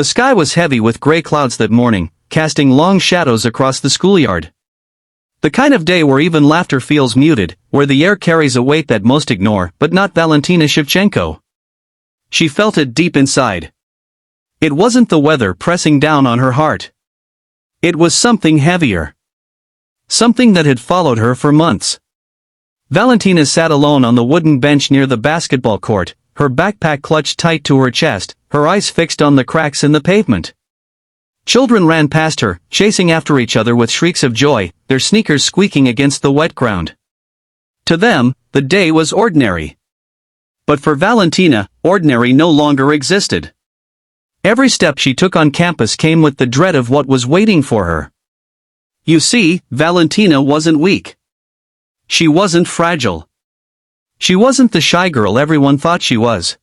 The sky was heavy with gray clouds that morning, casting long shadows across the schoolyard. The kind of day where even laughter feels muted, where the air carries a weight that most ignore, but not Valentina Shevchenko. She felt it deep inside. It wasn't the weather pressing down on her heart. It was something heavier. Something that had followed her for months. Valentina sat alone on the wooden bench near the basketball court, her backpack clutched tight to her chest, her eyes fixed on the cracks in the pavement. Children ran past her, chasing after each other with shrieks of joy, their sneakers squeaking against the wet ground. To them, the day was ordinary. But for Valentina, ordinary no longer existed. Every step she took on campus came with the dread of what was waiting for her. You see, Valentina wasn't weak. She wasn't fragile. She wasn't the shy girl everyone thought she was.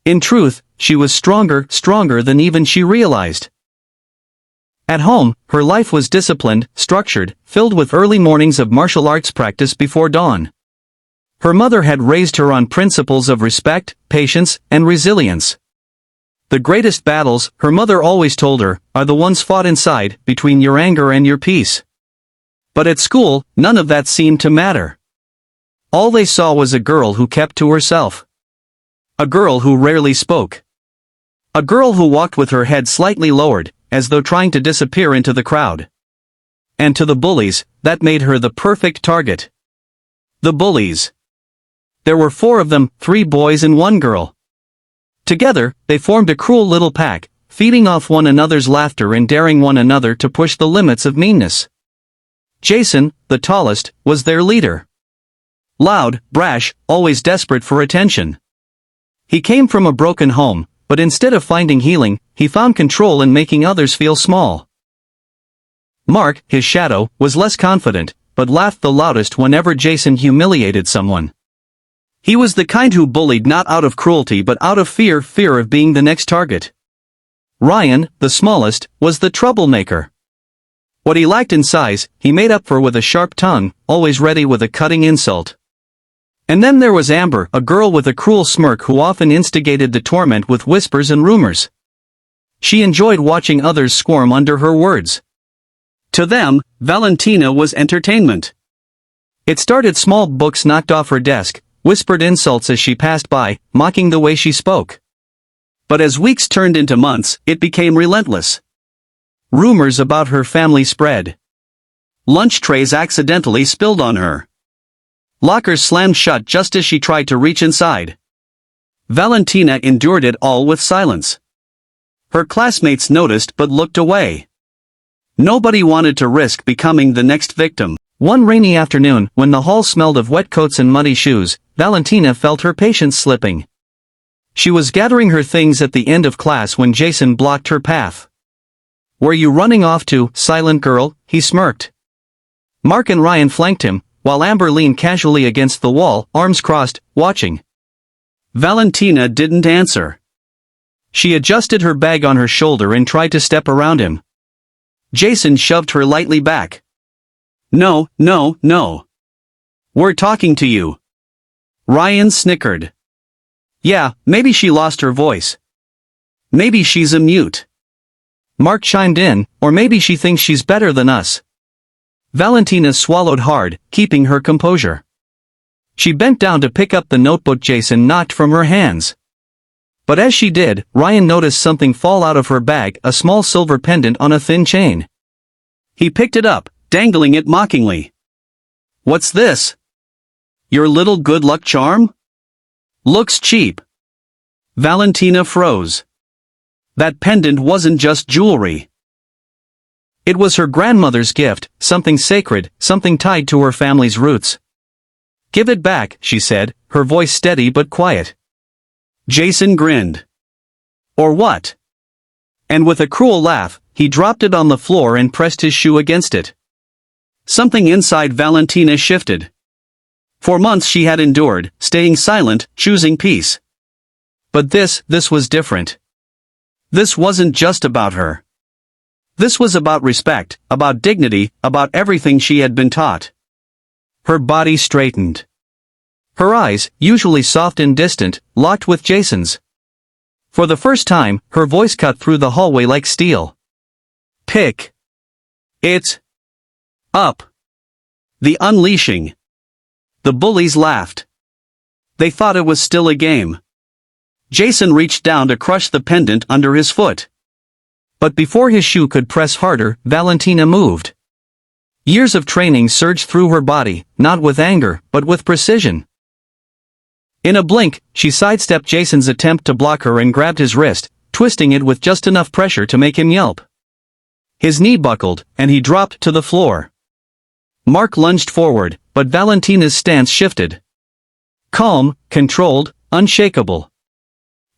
In truth, she was stronger than even she realized. At home, her life was disciplined, structured, filled with early mornings of martial arts practice before dawn. Her mother had raised her on principles of respect, patience, and resilience. The greatest battles, her mother always told her, are the ones fought inside, between your anger and your peace. But at school, none of that seemed to matter. All they saw was a girl who kept to herself. A girl who rarely spoke. A girl who walked with her head slightly lowered, as though trying to disappear into the crowd. And to the bullies, that made her the perfect target. The bullies. There were 4 of them, 3 boys and 1 girl. Together, they formed a cruel little pack, feeding off one another's laughter and daring one another to push the limits of meanness. Jason, the tallest, was their leader. Loud, brash, always desperate for attention. He came from a broken home, but instead of finding healing, he found control in making others feel small. Mark, his shadow, was less confident, but laughed the loudest whenever Jason humiliated someone. He was the kind who bullied not out of cruelty but out of fear of being the next target. Ryan, the smallest, was the troublemaker. What he lacked in size, he made up for with a sharp tongue, always ready with a cutting insult. And then there was Amber, a girl with a cruel smirk who often instigated the torment with whispers and rumors. She enjoyed watching others squirm under her words. To them, Valentina was entertainment. It started small, books knocked off her desk, whispered insults as she passed by, mocking the way she spoke. But as weeks turned into months, it became relentless. Rumors about her family spread. Lunch trays accidentally spilled on her. Lockers slammed shut just as she tried to reach inside. Valentina endured it all with silence. Her classmates noticed but looked away. Nobody wanted to risk becoming the next victim. One rainy afternoon, when the hall smelled of wet coats and muddy shoes, Valentina felt her patience slipping. She was gathering her things at the end of class when Jason blocked her path. "Were you running off to, silent girl?" he smirked. Mark and Ryan flanked him, while Amber leaned casually against the wall, arms crossed, watching. Valentina didn't answer. She adjusted her bag on her shoulder and tried to step around him. Jason shoved her lightly back. "No, no, no. We're talking to you." Ryan snickered. "Yeah, maybe she lost her voice. Maybe she's a mute." Mark chimed in, "Or maybe she thinks she's better than us." Valentina swallowed hard, keeping her composure. She bent down to pick up the notebook Jason knocked from her hands. But as she did, Ryan noticed something fall out of her bag, a small silver pendant on a thin chain. He picked it up, dangling it mockingly. "What's this? Your little good luck charm? Looks cheap." Valentina froze. That pendant wasn't just jewelry. It was her grandmother's gift, something sacred, something tied to her family's roots. "Give it back," she said, her voice steady but quiet. Jason grinned. "Or what?" And with a cruel laugh, he dropped it on the floor and pressed his shoe against it. Something inside Valentina shifted. For months she had endured, staying silent, choosing peace. But this was different. This wasn't just about her. This was about respect, about dignity, about everything she had been taught. Her body straightened. Her eyes, usually soft and distant, locked with Jason's. For the first time, her voice cut through the hallway like steel. Pick it up. The unleashing. The bullies laughed. They thought it was still a game. Jason reached down to crush the pendant under his foot. But before his shoe could press harder, Valentina moved. Years of training surged through her body, not with anger, but with precision. In a blink, she sidestepped Jason's attempt to block her and grabbed his wrist, twisting it with just enough pressure to make him yelp. His knee buckled, and he dropped to the floor. Mark lunged forward, but Valentina's stance shifted. Calm, controlled, unshakable.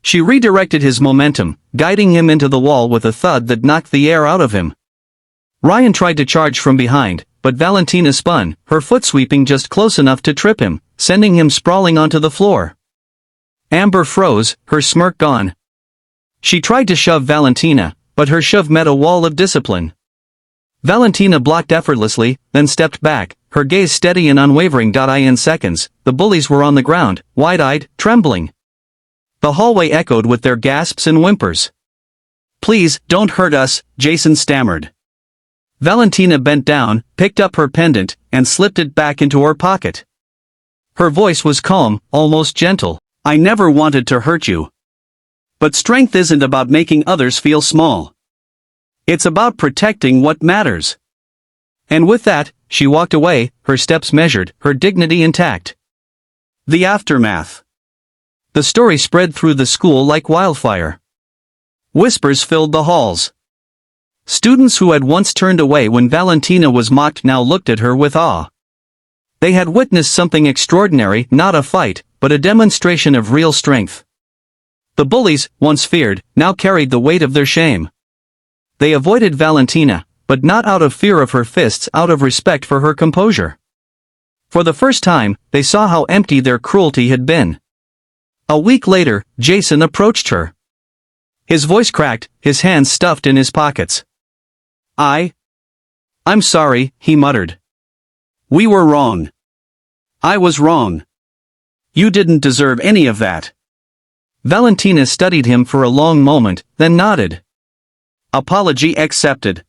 She redirected his momentum, guiding him into the wall with a thud that knocked the air out of him. Ryan tried to charge from behind, but Valentina spun, her foot sweeping just close enough to trip him, sending him sprawling onto the floor. Amber froze, her smirk gone. She tried to shove Valentina, but her shove met a wall of discipline. Valentina blocked effortlessly, then stepped back, her gaze steady and unwavering. In seconds, the bullies were on the ground, wide-eyed, trembling. The hallway echoed with their gasps and whimpers. "Please, don't hurt us," Jason stammered. Valentina bent down, picked up her pendant, and slipped it back into her pocket. Her voice was calm, almost gentle. "I never wanted to hurt you. But strength isn't about making others feel small. It's about protecting what matters." And with that, she walked away, her steps measured, her dignity intact. The aftermath. The story spread through the school like wildfire. Whispers filled the halls. Students who had once turned away when Valentina was mocked now looked at her with awe. They had witnessed something extraordinary, not a fight, but a demonstration of real strength. The bullies, once feared, now carried the weight of their shame. They avoided Valentina, but not out of fear of her fists, out of respect for her composure. For the first time, they saw how empty their cruelty had been. A week later, Jason approached her. His voice cracked, his hands stuffed in his pockets. I'm sorry," he muttered. "We were wrong. I was wrong. You didn't deserve any of that." Valentina studied him for a long moment, then nodded. "Apology accepted.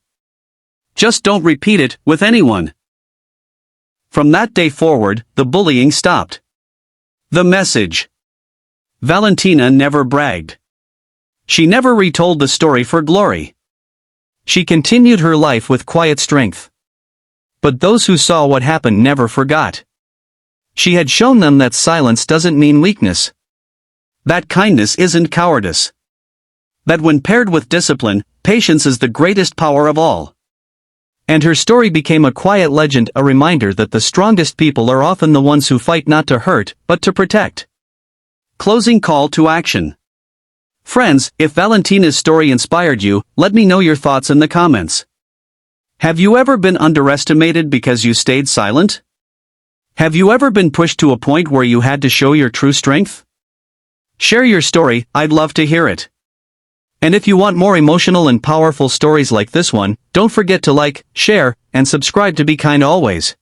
Just don't repeat it with anyone." From that day forward, the bullying stopped. The message. Valentina never bragged. She never retold the story for glory. She continued her life with quiet strength. But those who saw what happened never forgot. She had shown them that silence doesn't mean weakness. That kindness isn't cowardice. That when paired with discipline, patience is the greatest power of all. And her story became a quiet legend, a reminder that the strongest people are often the ones who fight not to hurt, but to protect. Closing call to action. Friends, if Valentina's story inspired you, let me know your thoughts in the comments. Have you ever been underestimated because you stayed silent? Have you ever been pushed to a point where you had to show your true strength? Share your story, I'd love to hear it. And if you want more emotional and powerful stories like this one, don't forget to like, share, and subscribe to Be Kind Always.